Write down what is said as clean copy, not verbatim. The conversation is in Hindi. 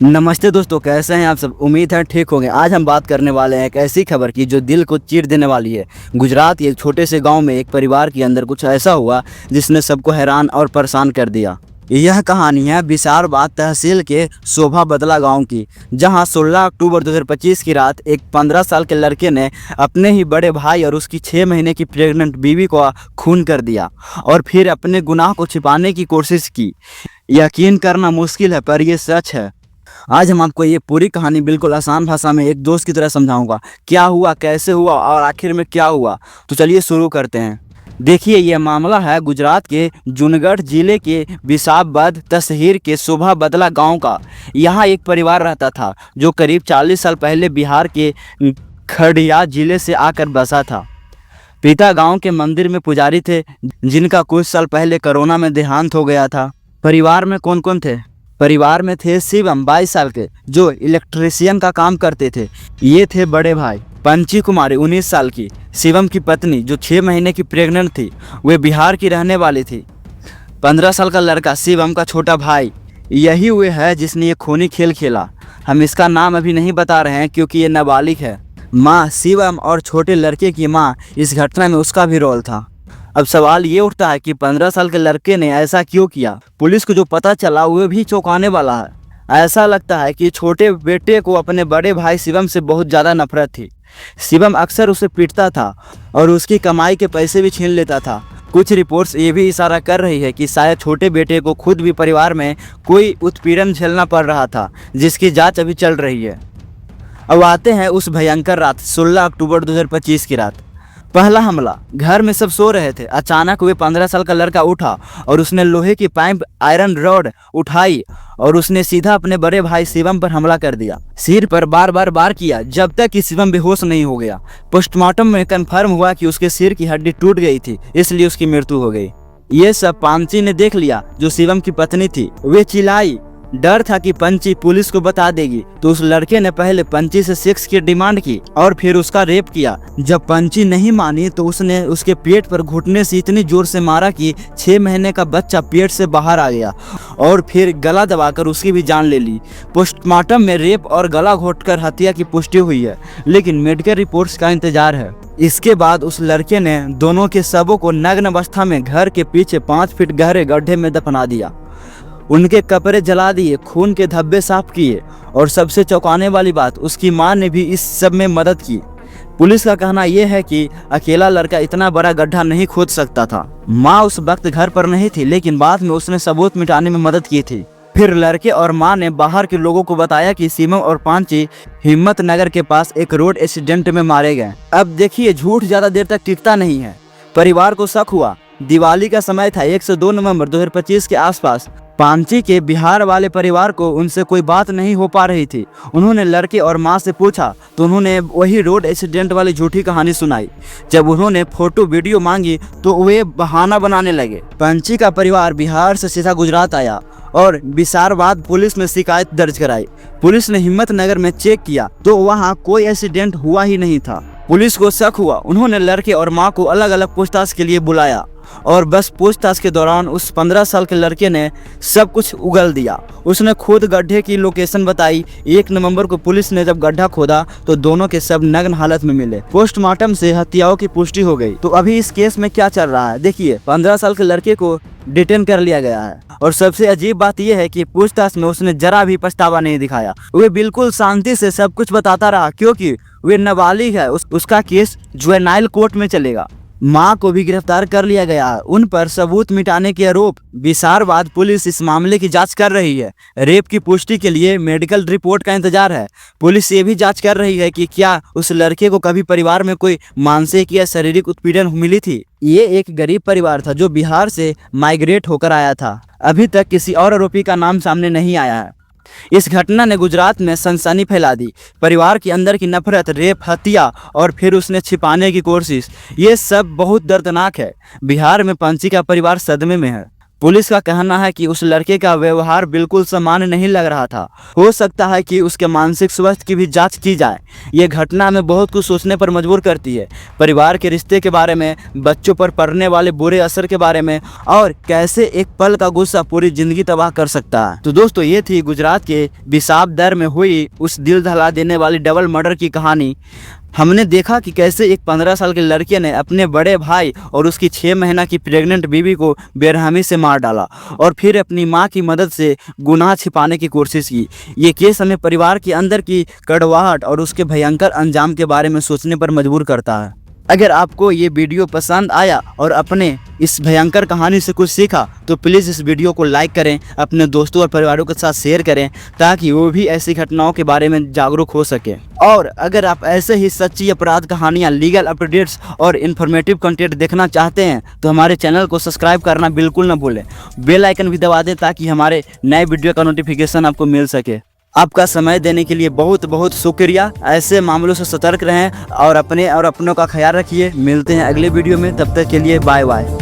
नमस्ते दोस्तों, कैसे हैं आप सब। उम्मीद है ठीक होंगे। आज हम बात करने वाले हैं एक ऐसी खबर की जो दिल को चीर देने वाली है। गुजरात के एक छोटे से गांव में एक परिवार के अंदर कुछ ऐसा हुआ जिसने सबको हैरान और परेशान कर दिया। यह कहानी है बिसारबाद तहसील के शोभा बदला गांव की, जहां 16 अक्टूबर 2025 की रात एक 15 साल के लड़के ने अपने ही बड़े भाई और उसकी 6 महीने की प्रेग्नेंट बीवी को खून कर दिया और फिर अपने गुनाह को छिपाने की कोशिश की। यकीन करना मुश्किल है पर यह सच है। आज हम आपको ये पूरी कहानी बिल्कुल आसान भाषा में एक दोस्त की तरह समझाऊंगा। क्या हुआ, कैसे हुआ और आखिर में क्या हुआ। तो चलिए शुरू करते हैं। देखिए, यह मामला है गुजरात के जूनागढ़ जिले के बिसारबाद तहसील के शोभा बदला गांव का। यहाँ एक परिवार रहता था जो करीब 40 साल पहले बिहार के खगड़िया जिले से आकर बसा था। पिता गांव के मंदिर में पुजारी थे, जिनका कुछ साल पहले कोरोना में देहांत हो गया था। परिवार में कौन कौन थे? परिवार में थे शिवम 22 साल के, जो इलेक्ट्रीशियन का काम करते थे। ये थे बड़े भाई पंची कुमारी 19 साल की, शिवम की पत्नी जो 6 महीने की प्रेग्नेंट थी, वे बिहार की रहने वाली थी। 15 साल का लड़का शिवम का छोटा भाई, यही हुए है जिसने ये खूनी खेल खेला। हम इसका नाम अभी नहीं बता रहे हैं क्योंकि ये नाबालिग है। माँ शिवम और छोटे लड़के की माँ, इस घटना में उसका भी रोल था। अब सवाल ये उठता है कि 15 साल के लड़के ने ऐसा क्यों किया। पुलिस को जो पता चला वो भी चौंकाने वाला है। ऐसा लगता है कि छोटे बेटे को अपने बड़े भाई शिवम से बहुत ज़्यादा नफरत थी। शिवम अक्सर उसे पीटता था और उसकी कमाई के पैसे भी छीन लेता था। कुछ रिपोर्ट्स ये भी इशारा कर रही है कि शायद छोटे बेटे को खुद भी परिवार में कोई उत्पीड़न झेलना पड़ रहा था, जिसकी जाँच अभी चल रही है। अब आते हैं उस भयंकर रात 16 अक्टूबर 2025 की रात। पहला हमला। घर में सब सो रहे थे। अचानक वे 15 साल का लड़का उठा और उसने लोहे की पाइप आयरन रॉड उठाई और उसने सीधा अपने बड़े भाई शिवम पर हमला कर दिया। सिर पर बार बार वार किया जब तक कि शिवम बेहोश नहीं हो गया। पोस्टमार्टम में कंफर्म हुआ कि उसके सिर की हड्डी टूट गई थी, इसलिए उसकी मृत्यु हो गई। ये सब पांची ने देख लिया, जो शिवम की पत्नी थी। वे चिल्लाई। डर था कि पंची पुलिस को बता देगी, तो उस लड़के ने पहले पंची से सेक्स की डिमांड की और फिर उसका रेप किया। जब पंची नहीं मानी तो उसने उसके पेट पर घुटने से इतनी जोर से मारा कि 6 महीने का बच्चा पेट से बाहर आ गया और फिर गला दबाकर उसकी भी जान ले ली। पोस्टमार्टम में रेप और गला घोटकर हत्या की पुष्टि हुई है, लेकिन मेडिकल रिपोर्ट्स का इंतजार है। इसके बाद उस लड़के ने दोनों के शवों को नग्न अवस्था में घर के पीछे 5 फीट गहरे गड्ढे में दफना दिया। उनके कपड़े जला दिए, खून के धब्बे साफ किए और सबसे चौंकाने वाली बात, उसकी मां ने भी इस सब में मदद की। पुलिस का कहना यह है कि अकेला लड़का इतना बड़ा गड्ढा नहीं खोद सकता था। मां उस वक्त घर पर नहीं थी, लेकिन बाद में उसने सबूत मिटाने में मदद की थी। फिर लड़के और मां ने बाहर के लोगों को बताया कि शिवम और पांची हिम्मत नगर के पास एक रोड एक्सीडेंट में मारे गए। अब देखिए, झूठ ज्यादा देर तक टिकता नहीं है। परिवार को शक हुआ। दिवाली का समय था, 1 से 2 नवंबर 2025 के आसपास। पांची के बिहार वाले परिवार को उनसे कोई बात नहीं हो पा रही थी। उन्होंने लड़के और मां से पूछा तो उन्होंने वही रोड एक्सीडेंट वाली झूठी कहानी सुनाई। जब उन्होंने फोटो वीडियो मांगी तो वे बहाना बनाने लगे। पंची का परिवार बिहार से सीधा गुजरात आया और बिसारबाद पुलिस में शिकायत दर्ज कराई। पुलिस ने हिम्मत नगर में चेक किया तो वहाँ कोई एक्सीडेंट हुआ ही नहीं था। पुलिस को शक हुआ। उन्होंने लड़के और मां को अलग अलग पूछताछ के लिए बुलाया और बस पूछताछ के दौरान उस 15 साल के लड़के ने सब कुछ उगल दिया। उसने खुद गड्ढे की लोकेशन बताई। 1 नवंबर को पुलिस ने जब गड्ढा खोदा तो दोनों के सब नग्न हालत में मिले। पोस्टमार्टम से हत्याओं की पुष्टि हो गई। तो अभी इस केस में क्या चल रहा है, देखिए। 15 साल के लड़के को डिटेन कर लिया गया है और सबसे अजीब बात यह है कि पूछताछ में उसने जरा भी पछतावा नहीं दिखाया। वे बिल्कुल शांति से सब कुछ बताता रहा क्योंकि वे नाबालिग है। उसका केस जुवेनाइल कोर्ट में चलेगा। मां को भी गिरफ्तार कर लिया गया। उन पर सबूत मिटाने के आरोप। बिसारबाद पुलिस इस मामले की जांच कर रही है। रेप की पुष्टि के लिए मेडिकल रिपोर्ट का इंतजार है। पुलिस ये भी जांच कर रही है कि क्या उस लड़के को कभी परिवार में कोई मानसिक या शारीरिक उत्पीड़न मिली थी। ये एक गरीब परिवार था जो बिहार से माइग्रेट होकर आया था। अभी तक किसी और आरोपी का नाम सामने नहीं आया है। इस घटना ने गुजरात में सनसनी फैला दी। परिवार के अंदर की नफरत, रेप, हत्या और फिर उसने छिपाने की कोशिश, ये सब बहुत दर्दनाक है। बिहार में पंची का परिवार सदमे में है। पुलिस का कहना है कि उस लड़के का व्यवहार बिल्कुल सामान्य नहीं लग रहा था। हो सकता है कि उसके मानसिक स्वास्थ्य की भी जांच की जाए। ये घटना में बहुत कुछ सोचने पर मजबूर करती है। परिवार के रिश्ते के बारे में, बच्चों पर पड़ने वाले बुरे असर के बारे में, और कैसे एक पल का गुस्सा पूरी जिंदगी तबाह कर सकता है। तो दोस्तों, ये थी गुजरात के बिसावदर में हुई उस दिल दहला देने वाली डबल मर्डर की कहानी। हमने देखा कि कैसे एक 15 साल के लड़के ने अपने बड़े भाई और उसकी 6 महीना की प्रेग्नेंट बीवी को बेरहमी से मार डाला और फिर अपनी मां की मदद से गुनाह छिपाने की कोशिश की। ये केस हमें परिवार के अंदर की कड़वाहट और उसके भयंकर अंजाम के बारे में सोचने पर मजबूर करता है। अगर आपको ये वीडियो पसंद आया और अपने इस भयंकर कहानी से कुछ सीखा तो प्लीज़ इस वीडियो को लाइक करें, अपने दोस्तों और परिवारों के साथ शेयर करें, ताकि वो भी ऐसी घटनाओं के बारे में जागरूक हो सके। और अगर आप ऐसे ही सच्ची अपराध कहानियाँ, लीगल अपडेट्स और इन्फॉर्मेटिव कंटेंट देखना चाहते हैं तो हमारे चैनल को सब्सक्राइब करना बिल्कुल ना भूलें। बेल आइकन भी दबा दें ताकि हमारे नए वीडियो का नोटिफिकेशन आपको मिल सके। आपका समय देने के लिए बहुत बहुत शुक्रिया। ऐसे मामलों से सतर्क रहें और अपने और अपनों का ख्याल रखिए। मिलते हैं अगले वीडियो में, तब तक के लिए बाय बाय।